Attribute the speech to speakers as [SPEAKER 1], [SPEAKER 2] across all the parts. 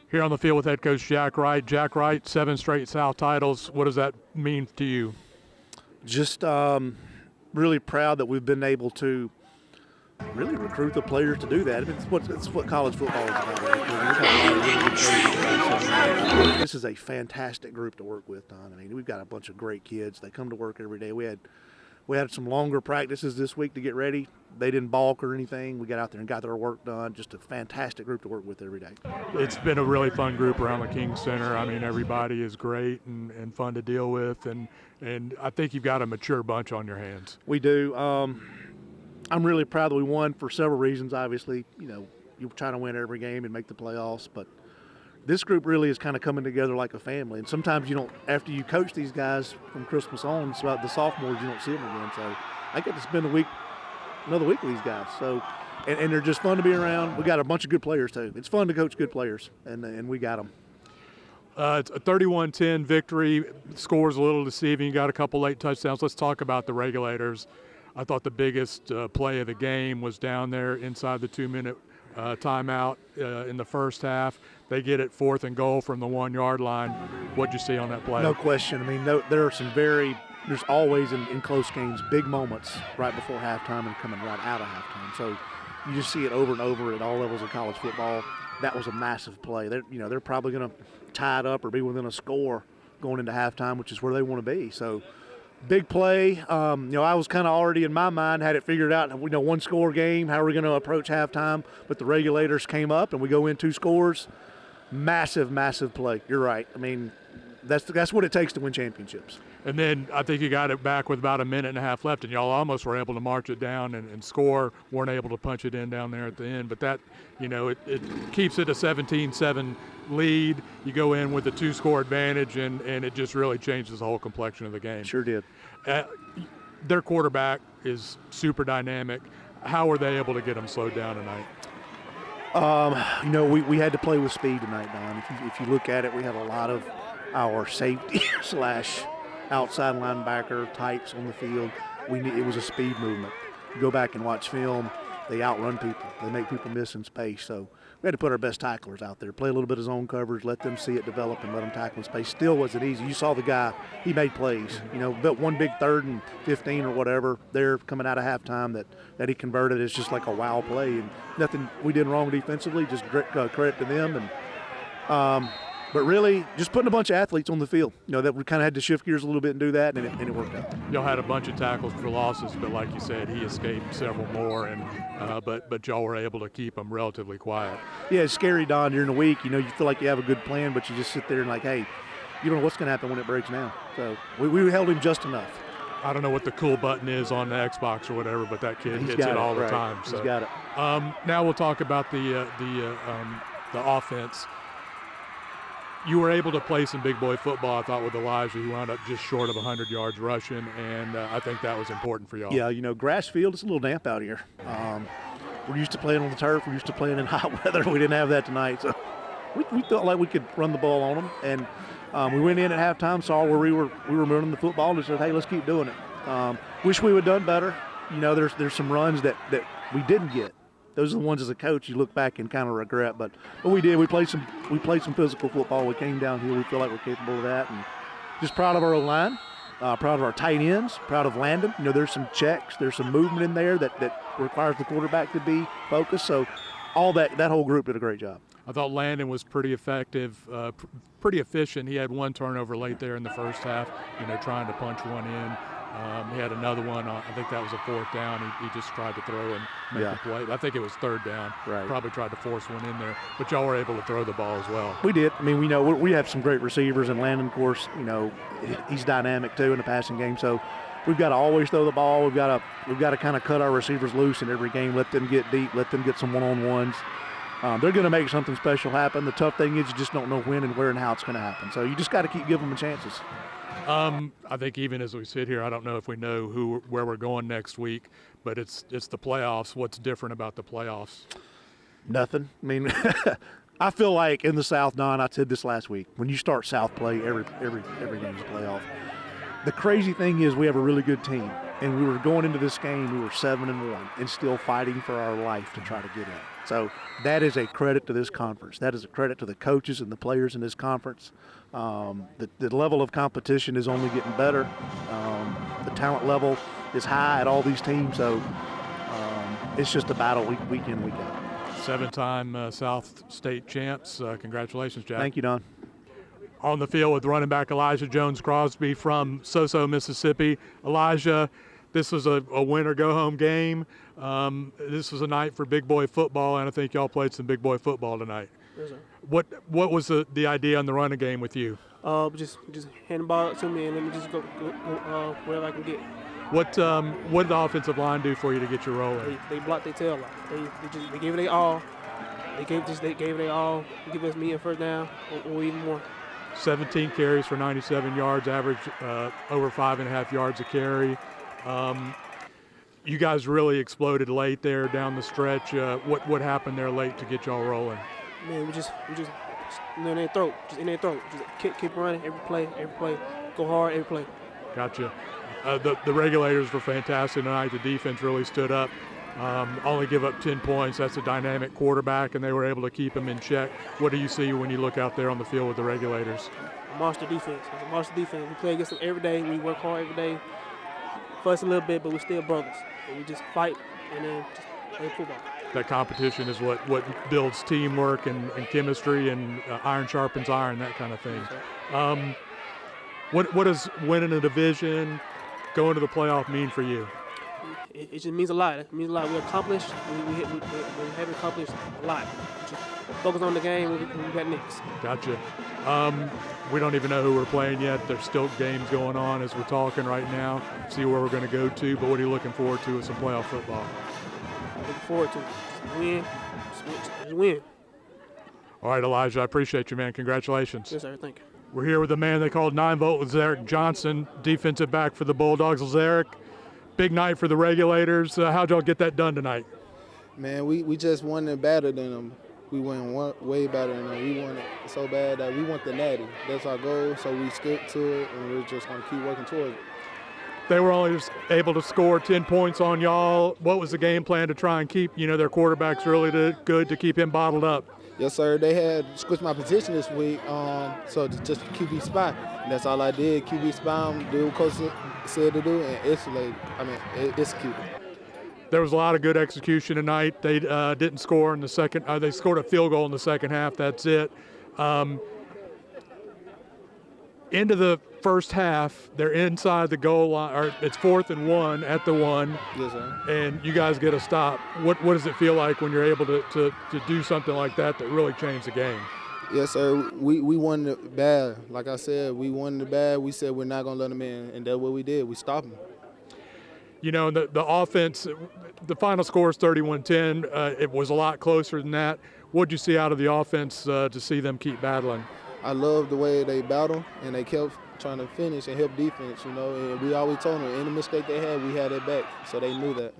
[SPEAKER 1] Here on the field with head coach Jack Wright. Jack Wright, 7 straight South titles. What does that mean to you?
[SPEAKER 2] Just really proud that we've been able to really recruit the players to do that. It's what college football is about. This is a fantastic group to work with, Don. I mean, we've got a bunch of great kids. They come to work every day. We had some longer practices this week to get ready. They didn't balk or anything. We got out there and got their work done. Just a fantastic group to work with every day.
[SPEAKER 1] It's been a really fun group around the King Center. I mean, everybody is great and fun to deal with, and I think you've got a mature bunch on your hands.
[SPEAKER 2] We do. I'm really proud that we won for several reasons. Obviously, you're trying to win every game and make the playoffs, but this group really is kind of coming together like a family. And sometimes you don't, after you coach these guys from Christmas on, it's about the sophomores, you don't see them again. So I get to spend another week with these guys. So, and they're just fun to be around. We got a bunch of good players too. It's fun to coach good players, and we got them.
[SPEAKER 1] It's a 31-10 victory. Score's a little deceiving. You got a couple late touchdowns. Let's talk about the regulators. I thought the biggest play of the game was down there inside the 2-minute timeout in the first half. They get it 4th and goal from the 1-yard line. What'd you see on that play?
[SPEAKER 2] No question. I mean, there are there's always in close games big moments right before halftime and coming right out of halftime. So you just see it over and over at all levels of college football. That was a massive play. They're probably going to tie it up or be within a score going into halftime, which is where they want to be. So big play. I was kind of already in my mind had it figured out. 1-score game. How are we going to approach halftime? But the regulators came up and we go in 2 scores. Massive, massive play. You're right. I mean, that's what it takes to win championships.
[SPEAKER 1] And then I think you got it back with about a minute and a half left, and y'all almost were able to march it down and score. Weren't able to punch it in down there at the end. But that, it keeps it a 17-7 lead. You go in with a 2-score advantage, and it just really changes the whole complexion of the game.
[SPEAKER 2] Sure did.
[SPEAKER 1] Their quarterback is super dynamic. How were they able to get him slowed down tonight?
[SPEAKER 2] We had to play with speed tonight, Don. If you look at it, we had a lot of our safety / outside linebacker types on the field. It was a speed movement. You go back and watch film, they outrun people. They make people miss in space. So we had to put our best tacklers out there, play a little bit of zone coverage, let them see it develop, and let them tackle in space. Still wasn't easy. You saw the guy, he made plays. Built one big 3rd and 15 or whatever there coming out of halftime that he converted. It's just like a wow play. And nothing we did wrong defensively, just credit to them. But really, just putting a bunch of athletes on the field. That we kind of had to shift gears a little bit and do that, and it worked out.
[SPEAKER 1] Y'all had a bunch of tackles for losses, but like you said, he escaped several more, and but y'all were able to keep him relatively quiet.
[SPEAKER 2] Yeah, it's scary, Don, during the week. You feel like you have a good plan, but you just sit there and like, hey, you don't know what's going to happen when it breaks down. So we held him just enough.
[SPEAKER 1] I don't know what the cool button is on the Xbox or whatever, but that kid hits it all the time. So.
[SPEAKER 2] He's got it.
[SPEAKER 1] Now we'll talk about the offense. You were able to play some big boy football, I thought, with Elijah, who wound up just short of 100 yards rushing, and I think that was important for y'all.
[SPEAKER 2] Yeah, grass field, it's a little damp out here. We're used to playing on the turf. We're used to playing in hot weather. We didn't have that tonight, so we felt like we could run the ball on them. And we went in at halftime, saw where we were running the football, and said, hey, let's keep doing it. Wish we would have done better. There's some runs that we didn't get. Those are the ones as a coach you look back and kind of regret, but we did. We played some physical football. We came downhill. We feel like we're capable of that, and just proud of our O-line, proud of our tight ends, proud of Landon. There's some checks, there's some movement in there that requires the quarterback to be focused. So all that whole group did a great job.
[SPEAKER 1] I thought Landon was pretty effective, pretty efficient. He had 1 turnover late there in the first half, trying to punch one in. He had another one, I think that was a 4th down. He just tried to throw and make a play. I think it was 3rd down.
[SPEAKER 2] Right.
[SPEAKER 1] Probably tried to force one in there. But y'all were able to throw the ball as well.
[SPEAKER 2] We did. I mean, we have some great receivers, and Landon, of course, he's dynamic too in the passing game. So we've got to always throw the ball. We've got to kind of cut our receivers loose in every game, let them get deep, let them get some one-on-ones. They're going to make something special happen. The tough thing is you just don't know when and where and how it's going to happen. So you just got to keep giving them chances.
[SPEAKER 1] I think even as we sit here, I don't know if we know where we're going next week, but it's the playoffs. What's different about the playoffs?
[SPEAKER 2] Nothing. I mean, I feel like in the South, Don, I said this last week, when you start South play, every game's a playoff. The crazy thing is we have a really good team. And we were going into this game, we were 7-1 and still fighting for our life to try to get in. So that is a credit to this conference. That is a credit to the coaches and the players in this conference. The level of competition is only getting better. The talent level is high at all these teams, so it's just a battle week in, week out.
[SPEAKER 1] 7-time South State champs. Congratulations, Jack.
[SPEAKER 2] Thank you, Don.
[SPEAKER 1] On the field with running back Elijah Jones-Crosby from Soso, Mississippi. Elijah, this was a win-or-go-home game. This was a night for big boy football, and I think y'all played some big boy football tonight.
[SPEAKER 3] Yes, sir.
[SPEAKER 1] What was the idea on the running game with you?
[SPEAKER 3] Just hand the ball to me and let me just go wherever I can get.
[SPEAKER 1] What did the offensive line do for you to get you rolling?
[SPEAKER 3] They blocked their tail off. They gave it their all. They gave it their all. Give us me a first down or even more.
[SPEAKER 1] 17 carries for 97 yards, average over 5.5 yards a carry. You guys really exploded late there down the stretch. What happened there late to get y'all rolling?
[SPEAKER 3] Man, we just in their throat, just keep running every play, go hard every play.
[SPEAKER 1] Gotcha. The regulators were fantastic tonight. The defense really stood up. Only give up 10 points. That's a dynamic quarterback, and they were able to keep him in check. What do you see when you look out there on the field with the regulators?
[SPEAKER 3] Monster defense. It's a monster defense. We play against them every day. We work hard every day. Fuss a little bit, but we're still brothers. And we just fight and then just play football.
[SPEAKER 1] That competition is what builds teamwork and chemistry and iron sharpens iron, that kind of thing. What does winning a division, going to the playoff mean for you?
[SPEAKER 3] It just means a lot. It means a lot. We accomplished. We have accomplished a lot. Just focus on the game. We got next.
[SPEAKER 1] Gotcha. We don't even know who we're playing yet. There's still games going on as we're talking right now. See where we're going to go to. But what are you looking forward to with some playoff football?
[SPEAKER 3] Looking forward to just win. Just win.
[SPEAKER 1] All right, Elijah. I appreciate you, man. Congratulations.
[SPEAKER 3] Yes, sir. Thank you.
[SPEAKER 1] We're here with the man they called 9-volt, Zarek Johnson, defensive back for the Bulldogs. Zarek, big night for the regulators. How'd y'all get that done tonight?
[SPEAKER 4] Man, we just wanted better than them. We went way better than them. We wanted so bad that we want the natty. That's our goal, so we stick to it, and we're just going to keep working towards it.
[SPEAKER 1] They were only just able to score 10 points on y'all. What was the game plan to try and keep, their quarterback's really good to keep him bottled up?
[SPEAKER 4] Yes, sir. They had switched my position this week, so just QB spot. And that's all I did. QB spot, do what coach said to do, and execute.
[SPEAKER 1] There was a lot of good execution tonight. They didn't score in the second. They scored a field goal in the second half. That's it. Into the first half, they're inside the goal line, or it's 4th and 1 at the 1.
[SPEAKER 4] Yes, sir.
[SPEAKER 1] And you guys get a stop. What does it feel like when you're able to do something like that really changed the game?
[SPEAKER 4] Yes, sir. We wanted it bad. Like I said, we wanted it bad. We said we're not going to let them in, and that's what we did. We stopped them.
[SPEAKER 1] The offense, the final score is 31-10. It was a lot closer than that. What did you see out of the offense to see them keep battling?
[SPEAKER 4] I love the way they battled, and they kept trying to finish and help defense, and we always told them any mistake they had, we had it back, so they knew that.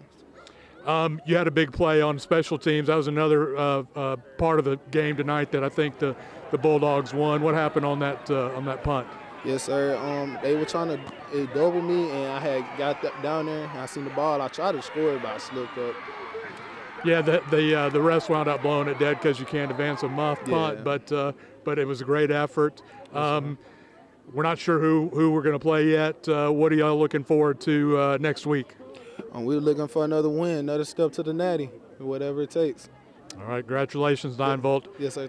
[SPEAKER 1] You had a big play on special teams. That was another part of the game tonight that I think the Bulldogs won. What happened on that punt?
[SPEAKER 4] Yes, sir. They were trying to double me, and I had got down there, and I seen the ball. I tried to score it, but I slipped up.
[SPEAKER 1] Yeah, the refs wound up blowing it dead because you can't advance a muff punt, but it was a great effort. We're not sure who we're going to play yet. What are y'all looking forward to next week?
[SPEAKER 4] We're looking for another win, another step to the natty, whatever it takes.
[SPEAKER 1] All right, congratulations, 9-volt.
[SPEAKER 4] Yes, sir.